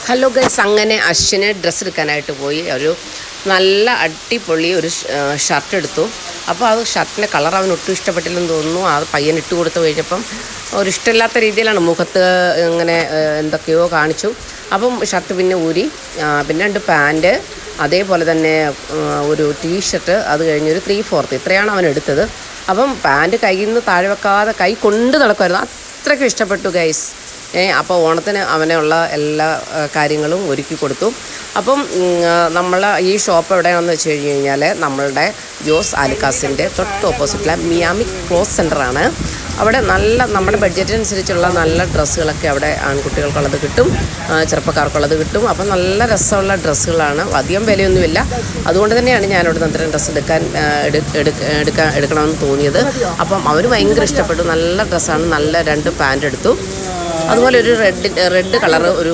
Hello guys, അങ്ങനെ Ashwin dress എടുക്കാനായിട്ട് പോയി. ഒരു നല്ല അടിപൊളി ഒരു ഷർട്ട് എടുത്തു. അപ്പോൾ അത് ഷർട്ടിൻ്റെ കളർ അവന് ഒട്ടും ഇഷ്ടപ്പെട്ടില്ലെന്ന് തോന്നുന്നു. അത് പയ്യൻ ഇട്ട് കൊടുത്തു കഴിഞ്ഞപ്പം ഒരു ഇഷ്ടമില്ലാത്ത രീതിയിലാണ് മുഖത്ത് ഇങ്ങനെ എന്തൊക്കെയോ കാണിച്ചു. അപ്പം ഷർട്ട് പിന്നെ ഊരി, പിന്നെ 2 പാൻറ്റ്, അതേപോലെ തന്നെ ഒരു ടീഷർട്ട്, അത് കഴിഞ്ഞൊരു 3/4 ഇത്രയാണ് അവൻ എടുത്തത്. അപ്പം പാൻറ്റ് കയ്യിൽ നിന്ന് താഴെ വെക്കാതെ കൈ കൊണ്ട് നടക്കുമായിരുന്നു. അത്രയ്ക്കും ഇഷ്ടപ്പെട്ടു ഗൈസ്. അപ്പോൾ ഓണത്തിന് അവനുള്ള എല്ലാ കാര്യങ്ങളും ഒരുക്കി കൊടുത്തു. അപ്പം നമ്മൾ ഈ ഷോപ്പ് എവിടെയാണെന്ന് വെച്ച് കഴിഞ്ഞാൽ നമ്മളുടെ ജോസ് ആലുക്കാസിൻ്റെ തൊട്ട് ഓപ്പോസിറ്റിലെ മിയാമി ക്ലോത്ത് സെൻ്ററാണ്. അവിടെ നല്ല നമ്മുടെ ബഡ്ജറ്റിനനുസരിച്ചുള്ള നല്ല ഡ്രസ്സുകളൊക്കെ അവിടെ ആൺകുട്ടികൾക്കുള്ളത് കിട്ടും, ചെറുപ്പക്കാർക്കുള്ളത് കിട്ടും. അപ്പം നല്ല രസമുള്ള ഡ്രസ്സുകളാണ്, അധികം വിലയൊന്നുമില്ല. അതുകൊണ്ട് തന്നെയാണ് ഞാനിവിടെ നിന്ന് അത്രയും ഡ്രസ്സ് എടുക്കണമെന്ന് തോന്നിയത്. അപ്പം അവന് ഭയങ്കര ഇഷ്ടപ്പെട്ടു. നല്ല ഡ്രസ്സാണ്. നല്ല 2 പാൻറ്റ് എടുത്തു. അതുപോലെ ഒരു റെഡ് കളർ ഒരു